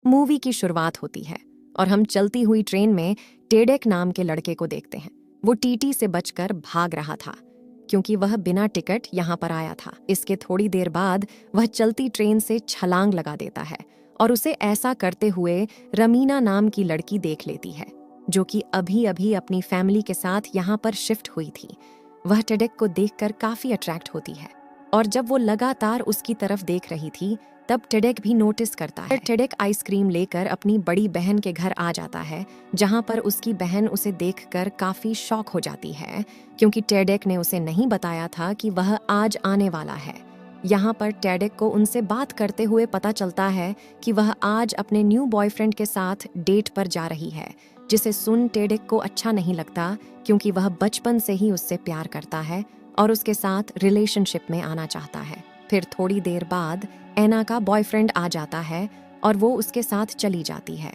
Movie की शुरुआत होती है और हम चलती हुई ट्रेन में टेडेक नाम के लड़के को देखते हैं। वो टीटी से बचकर भाग रहा था क्योंकि वह बिना टिकट यहाँ पर आया था। इसके थोड़ी देर बाद वह चलती ट्रेन से छलांग लगा देता है और उसे ऐसा करते हुए रमीना नाम की लड़की देख लेती है, जो कि अभी अभी अपनी फैमिली के साथ यहाँ पर शिफ्ट हुई थी। वह टेडेक को देखकर काफी अट्रैक्ट होती है और जब वो लगातार उसकी तरफ देख रही थी तब टेडेक भी नोटिस करता है। टेडेक आइसक्रीम लेकर अपनी बड़ी बहन के घर आ जाता है, जहां पर उसकी बहन उसे देखकर काफी शॉक हो जाती है क्योंकि टेडेक ने उसे नहीं बताया था कि वह आज आने वाला है। यहाँ पर टेडेक को उनसे बात करते हुए पता चलता है कि वह आज अपने न्यू बॉयफ्रेंड के साथ डेट पर जा रही है, जिसे सुन टेडेक को अच्छा नहीं लगता क्योंकि वह बचपन से ही उससे प्यार करता है और उसके साथ रिलेशनशिप में आना चाहता है। फिर थोड़ी देर बाद एना का बॉयफ्रेंड आ जाता है और वो उसके साथ चली जाती है।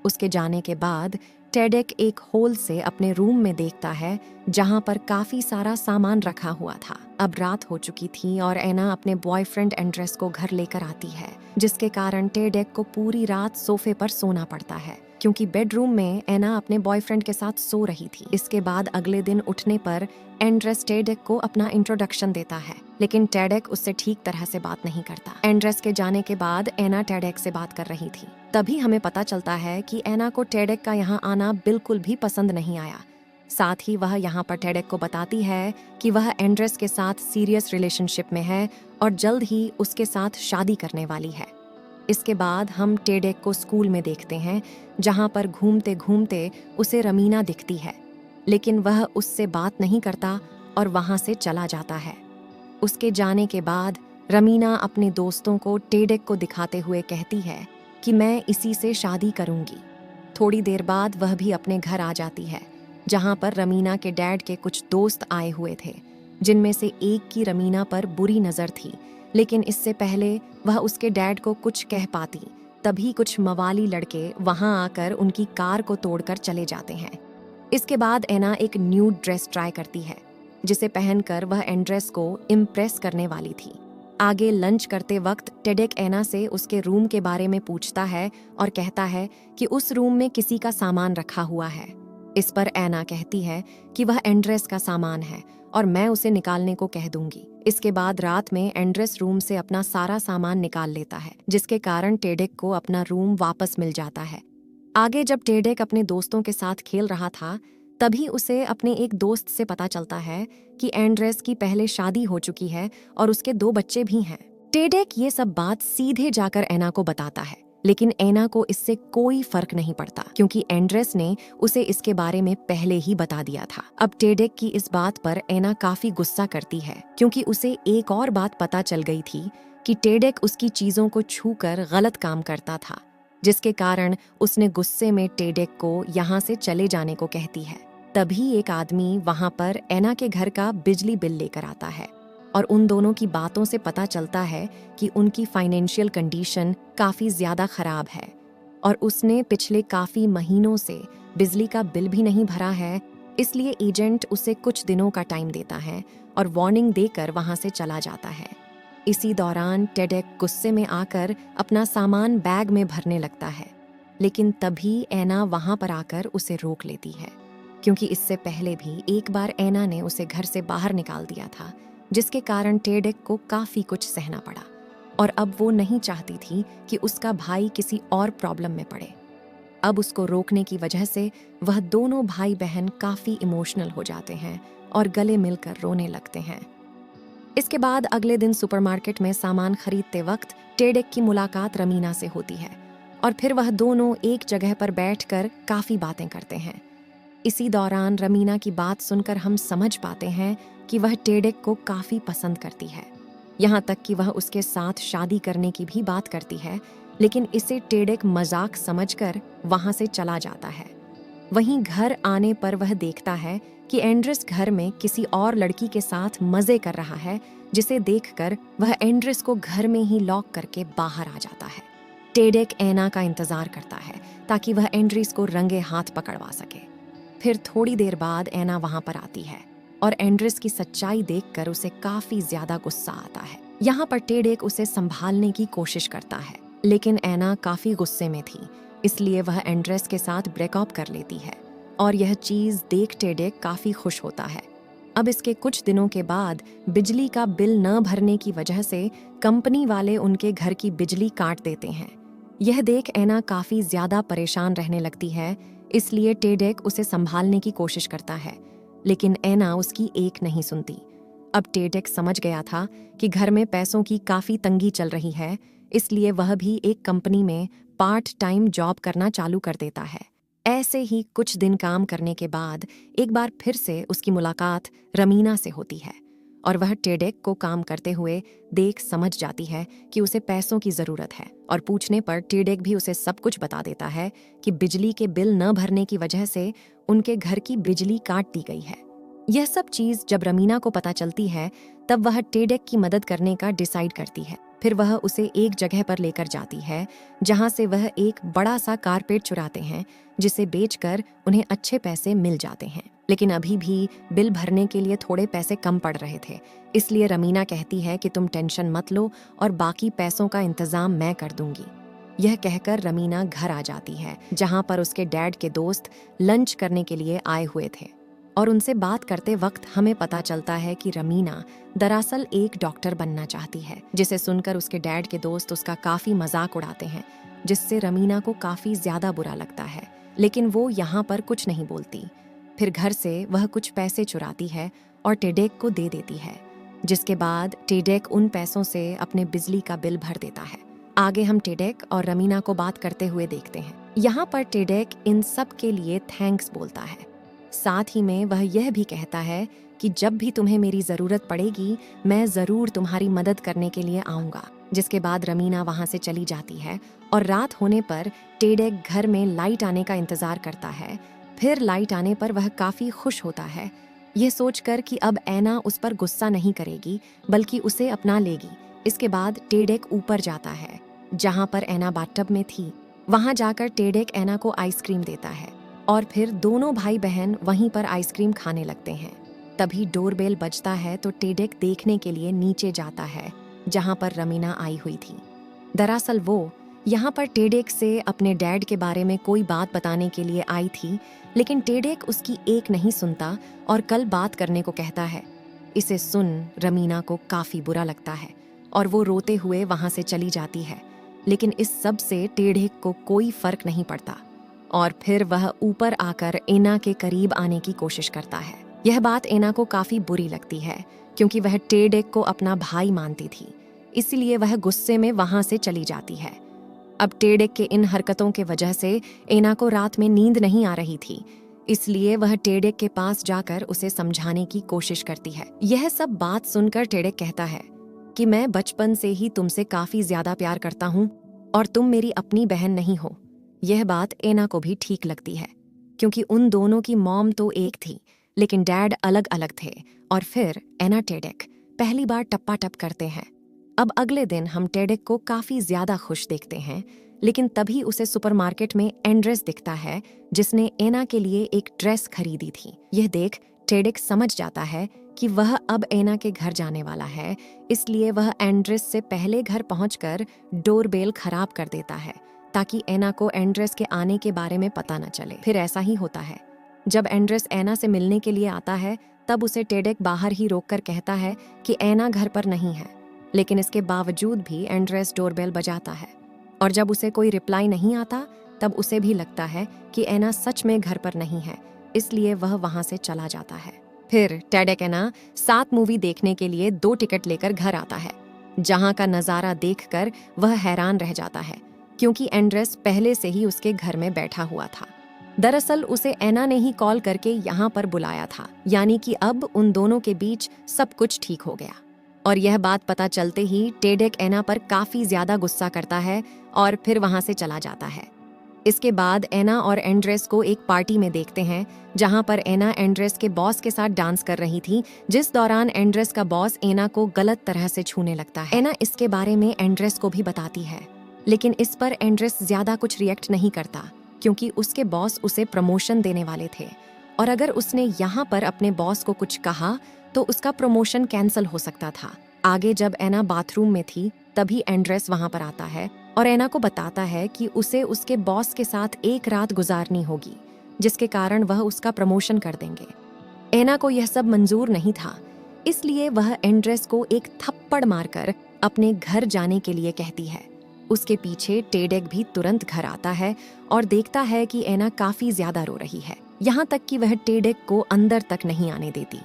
उसके जाने के बाद टेडेक एक होल से अपने रूम में देखता है जहां पर काफी सारा सामान रखा हुआ था। अब रात हो चुकी थी और एना अपने बॉयफ्रेंड एंड्रेस को घर लेकर आती है, जिसके कारण टेडेक को पूरी रात सोफे पर सोना पड़ता है क्योंकि बेडरूम में एना अपने बॉयफ्रेंड के साथ सो रही थी। इसके बाद अगले दिन उठने पर एंड्रेस टेडेक को अपना इंट्रोडक्शन देता है, लेकिन टेडेक उससे ठीक तरह से बात नहीं करता। एंड्रेस के जाने के बाद एना टेडेक से बात कर रही थी। तभी हमें पता चलता है कि एना को टेडेक का यहाँ आना बिल्कुल भी पसंद नहीं आया। साथ ही वह यहाँ पर टेडेक को बताती है कि वह एंड्रेस के साथ सीरियस रिलेशनशिप में है और जल्द ही उसके साथ शादी करने वाली है। इसके बाद हम टेडेक को स्कूल में देखते हैं, जहाँ पर घूमते घूमते उसे रमीना दिखती है, लेकिन वह उससे बात नहीं करता और वहाँ से चला जाता है। उसके जाने के बाद रमीना अपने दोस्तों को टेडेक को दिखाते हुए कहती है कि मैं इसी से शादी करूंगी। थोड़ी देर बाद वह भी अपने घर आ जाती है, जहाँ पर रमीना के डैड के कुछ दोस्त आए हुए थे, जिनमें से एक की रमीना पर बुरी नज़र थी, लेकिन इससे पहले वह उसके डैड को कुछ कह पाती तभी कुछ मवाली लड़के वहां आकर उनकी कार को तोड़कर चले जाते हैं। इसके बाद एना एक न्यू ड्रेस ट्राई करती है, जिसे पहनकर वह एंड्रेस को इम्प्रेस करने वाली थी। आगे लंच करते वक्त टेडेक एना से उसके रूम के बारे में पूछता है और कहता है कि उस रूम में किसी का सामान रखा हुआ है। इस पर एना कहती है कि वह एंड्रेस का सामान है और मैं उसे निकालने को कह दूंगी। इसके बाद रात में एंड्रेस रूम से अपना सारा सामान निकाल लेता है, जिसके कारण टेडेक को अपना रूम वापस मिल जाता है। आगे जब टेडेक अपने दोस्तों के साथ खेल रहा था, तभी उसे अपने एक दोस्त से पता चलता है कि एंड्रेस की पहले शादी हो चुकी है और उसके 2 बच्चे भी हैं। टेडेक ये सब बात सीधे जाकर एना को बताता है, लेकिन एना को इससे कोई फर्क नहीं पड़ता क्योंकि एंड्रेस ने उसे इसके बारे में पहले ही बता दिया था। अब टेडेक की इस बात पर एना काफी गुस्सा करती है क्योंकि उसे एक और बात पता चल गई थी कि टेडेक उसकी चीजों को छूकर गलत काम करता था, जिसके कारण उसने गुस्से में टेडेक को यहाँ से चले जाने को कहती है। तभी एक आदमी वहां पर एना के घर का बिजली बिल लेकर आता है और उन दोनों की बातों से पता चलता है कि उनकी फाइनेंशियल कंडीशन काफ़ी ज़्यादा ख़राब है और उसने पिछले काफ़ी महीनों से बिजली का बिल भी नहीं भरा है। इसलिए एजेंट उसे कुछ दिनों का टाइम देता है और वार्निंग देकर वहाँ से चला जाता है। इसी दौरान टेडेक गुस्से में आकर अपना सामान बैग में भरने लगता है, लेकिन तभी एना वहाँ पर आकर उसे रोक लेती है क्योंकि इससे पहले भी एक बार एना ने उसे घर से बाहर निकाल दिया था, जिसके कारण टेडेक को काफी कुछ सहना पड़ा और अब वो नहीं चाहती थी कि उसका भाई किसी और प्रॉब्लम में पड़े। अब उसको रोकने की वजह से वह दोनों भाई बहन काफी इमोशनल हो जाते हैं और गले मिलकर रोने लगते हैं। इसके बाद अगले दिन सुपरमार्केट में सामान खरीदते वक्त टेडेक की मुलाकात रमीना से होती है और फिर वह दोनों एक जगह पर बैठकर काफी बातें करते हैं। इसी दौरान रमीना की बात सुनकर हम समझ पाते हैं कि वह टेडेक को काफी पसंद करती है, यहाँ तक कि वह उसके साथ शादी करने की भी बात करती है, लेकिन इसे टेडेक मजाक समझकर वहां से चला जाता है। वहीं घर आने पर वह देखता है कि एंड्रेस घर में किसी और लड़की के साथ मजे कर रहा है, जिसे देखकर वह एंड्रेस को घर में ही लॉक करके बाहर आ जाता है। टेडेक एना का इंतजार करता है ताकि वह एंड्रेस को रंगे हाथ पकड़वा सके। फिर थोड़ी देर बाद एना वहां पर आती है और एंड्रेस की सच्चाई देखकर उसे काफी ज्यादा गुस्सा आता है। यहाँ पर टेडेक उसे संभालने की कोशिश करता है लेकिन एना काफी गुस्से में थी, इसलिए वह एंड्रेस के साथ ब्रेकअप कर लेती है और यह चीज देख टेडेक काफी खुश होता है। अब इसके कुछ दिनों के बाद बिजली का बिल न भरने की वजह से कंपनी वाले उनके घर की बिजली काट देते हैं। यह देख एना काफी ज्यादा परेशान रहने लगती है, इसलिए टेडेक उसे संभालने की कोशिश करता है, लेकिन एना उसकी एक नहीं सुनती। अब टेडेक समझ गया था कि घर में पैसों की काफी तंगी चल रही है, इसलिए वह भी एक कंपनी में पार्ट टाइम जॉब करना चालू कर देता है। ऐसे ही कुछ दिन काम करने के बाद एक बार फिर से उसकी मुलाकात रमीना से होती है और वह टेडेक को काम करते हुए देख समझ जाती है कि उसे पैसों की जरूरत है, और पूछने पर टेडेक भी उसे सब कुछ बता देता है कि बिजली के बिल न भरने की वजह से उनके घर की बिजली काट दी गई है। यह सब चीज जब रमीना को पता चलती है तब वह टेडेक की मदद करने का डिसाइड करती है। फिर वह उसे एक जगह पर लेकर जाती है जहां से वह एक बड़ा सा कारपेट चुराते हैं, जिसे बेचकर उन्हें अच्छे पैसे मिल जाते हैं। लेकिन अभी भी बिल भरने के लिए थोड़े पैसे कम पड़ रहे थे, इसलिए रमीना कहती है कि तुम टेंशन मत लो और बाकी पैसों का इंतजाम मैं कर दूंगी। यह कहकर रमीना घर आ जाती है जहां पर उसके डैड के दोस्त लंच करने के लिए आए हुए थे, और उनसे बात करते वक्त हमें पता चलता है कि रमीना दरअसल एक डॉक्टर बनना चाहती है, जिसे सुनकर उसके डैड के दोस्त उसका काफी मजाक उड़ाते हैं, जिससे रमीना को काफी ज्यादा बुरा लगता है, लेकिन वो यहाँ पर कुछ नहीं बोलती। फिर घर से वह कुछ पैसे चुराती है और टेडेक को दे देती है, जिसके बाद टेडेक उन पैसों से अपने बिजली का बिल भर देता है। आगे हम टेडेक और रमीना को बात करते हुए देखते हैं। यहाँ पर टेडेक इन सब के लिए थैंक्स बोलता है, साथ ही में वह यह भी कहता है कि जब भी तुम्हें मेरी जरूरत पड़ेगी मैं जरूर तुम्हारी मदद करने के लिए आऊंगा। जिसके बाद रमीना वहां से चली जाती है और रात होने पर टेडेक घर में लाइट आने का इंतजार करता है। फिर लाइट आने पर वह काफी खुश होता है, यह सोचकर कि अब एना उस पर गुस्सा नहीं करेगी बल्कि उसे अपना लेगी। इसके बाद टेडेक ऊपर जाता है जहां पर एना बाथटब में थी। वहां जाकर टेडेक एना को आइसक्रीम देता है और फिर दोनों भाई बहन वहीं पर आइसक्रीम खाने लगते हैं। तभी डोरबेल बजता है तो टेडेक देखने के लिए नीचे जाता है जहां पर रमीना आई हुई थी। दरअसल वो यहाँ पर टेडेक से अपने डैड के बारे में कोई बात बताने के लिए आई थी, लेकिन टेडेक उसकी एक नहीं सुनता और कल बात करने को कहता है। इसे सुन रमीना को काफी बुरा लगता है और वो रोते हुए वहां से चली जाती है, लेकिन इस सब से टेडेक को कोई फर्क नहीं पड़ता और फिर वह ऊपर आकर एना के करीब आने की कोशिश करता है। यह बात एना को काफी बुरी लगती है क्योंकि वह टेडेक को अपना भाई मानती थी, इसलिए वह गुस्से में वहां से चली जाती है। अब टेडेक के इन हरकतों के वजह से एना को रात में नींद नहीं आ रही थी, इसलिए वह टेडेक के पास जाकर उसे समझाने की कोशिश करती है। यह सब बात सुनकर टेडेक कहता है कि मैं बचपन से ही तुमसे काफी ज्यादा प्यार करता हूँ और तुम मेरी अपनी बहन नहीं हो। यह बात एना को भी ठीक लगती है क्योंकि उन दोनों की मॉम तो एक थी लेकिन डैड अलग अलग थे। और फिर एना टेडेक पहली बार टप्पा टप करते हैं। अब अगले दिन हम टेडेक को काफी ज्यादा खुश देखते हैं, लेकिन तभी उसे सुपरमार्केट में एंड्रेस दिखता है जिसने एना के लिए एक ड्रेस खरीदी थी। यह देख टेडेक समझ जाता है कि वह अब एना के घर जाने वाला है, इसलिए वह एंड्रेस से पहले घर पहुंचकर डोरबेल खराब कर देता है ताकि एना को एंड्रेस के आने के बारे में पता न चले। फिर ऐसा ही होता है। जब एंड्रेस एना से मिलने के लिए आता है तब उसे टेडेक बाहर ही रोककर कहता है कि एना घर पर नहीं है, लेकिन इसके बावजूद भी एंड्रेस डोरबेल बजाता है और जब उसे कोई रिप्लाई नहीं आता तब उसे भी लगता है कि एना सच में घर पर नहीं है, इसलिए वह वहां से चला जाता है। फिर टेडेक एना 7 मूवी देखने के लिए 2 टिकट लेकर घर आता है, जहां का नजारा देखकर वह हैरान रह जाता है क्योंकि एंड्रेस पहले से ही उसके घर में बैठा हुआ था। दरअसल उसे एना ने ही कॉल करके यहाँ पर बुलाया था, यानी कि अब उन दोनों के बीच सब कुछ ठीक हो गया। और यह बात पता चलते ही टेडेक एना पर काफी ज्यादा गुस्सा करता है और फिर वहां से चला जाता है। इसके बाद एना और एंड्रेस को एक पार्टी में देखते हैं जहां पर एना एंड्रेस के बॉस के साथ डांस कर रही थी, जिस दौरान एंड्रेस का बॉस एना को गलत तरह से छूने लगता है। एना इसके बारे में एंड्रेस को भी बताती है, लेकिन इस पर एंड्रेस ज्यादा कुछ रिएक्ट नहीं करता क्योंकि उसके बॉस उसे प्रमोशन देने वाले थे और अगर उसने यहाँ पर अपने बॉस को कुछ कहा तो उसका प्रमोशन कैंसिल हो सकता था। आगे जब एना बाथरूम में थी तभी एंड्रेस वहां पर आता है और एना को बताता है कि उसे उसके बॉस के साथ एक रात गुजारनी होगी, जिसके कारण वह उसका प्रमोशन कर देंगे। एना को यह सब मंजूर नहीं था, इसलिए वह एंड्रेस को एक थप्पड़ मारकर अपने घर जाने के लिए कहती है। उसके पीछे टेडेक भी तुरंत घर आता है और देखता है कि एना काफी ज्यादा रो रही है, यहाँ तक कि वह टेडेक को अंदर तक नहीं आने देती।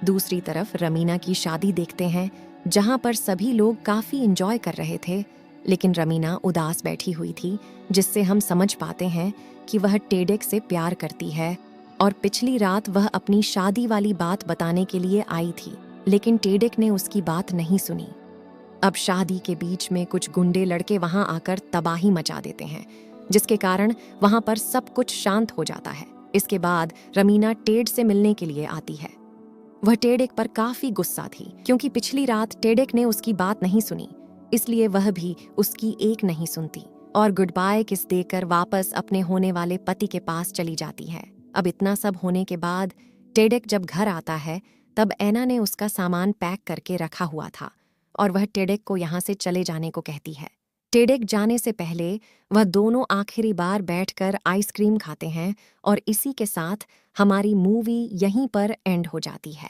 दूसरी तरफ रमीना की शादी देखते हैं, जहाँ पर सभी लोग काफी इंजॉय कर रहे थे, लेकिन रमीना उदास बैठी हुई थी, जिससे हम समझ पाते हैं कि वह टेडेक से प्यार करती है और पिछली रात वह अपनी शादी वाली बात बताने के लिए आई थी, लेकिन टेडेक ने उसकी बात नहीं सुनी। अब शादी के बीच में कुछ गुंडे लड़के वहां आकर तबाही मचा देते हैं, जिसके कारण वहां पर सब कुछ शांत हो जाता है। इसके बाद रमीना टेड से मिलने के लिए आती है। वह टेडेक पर काफी गुस्सा थी, क्योंकि पिछली रात टेडेक ने उसकी बात नहीं सुनी, इसलिए वह भी उसकी एक नहीं सुनती और गुड बाय किस देकर वापस अपने होने वाले पति के पास चली जाती है। अब इतना सब होने के बाद टेडेक जब घर आता है, तब एना ने उसका सामान पैक करके रखा हुआ था और वह टेडेक को यहाँ से चले जाने को कहती है। टेडेक जाने से पहले वह दोनों आखिरी बार बैठकर आइसक्रीम खाते हैं और इसी के साथ हमारी मूवी यहीं पर एंड हो जाती है।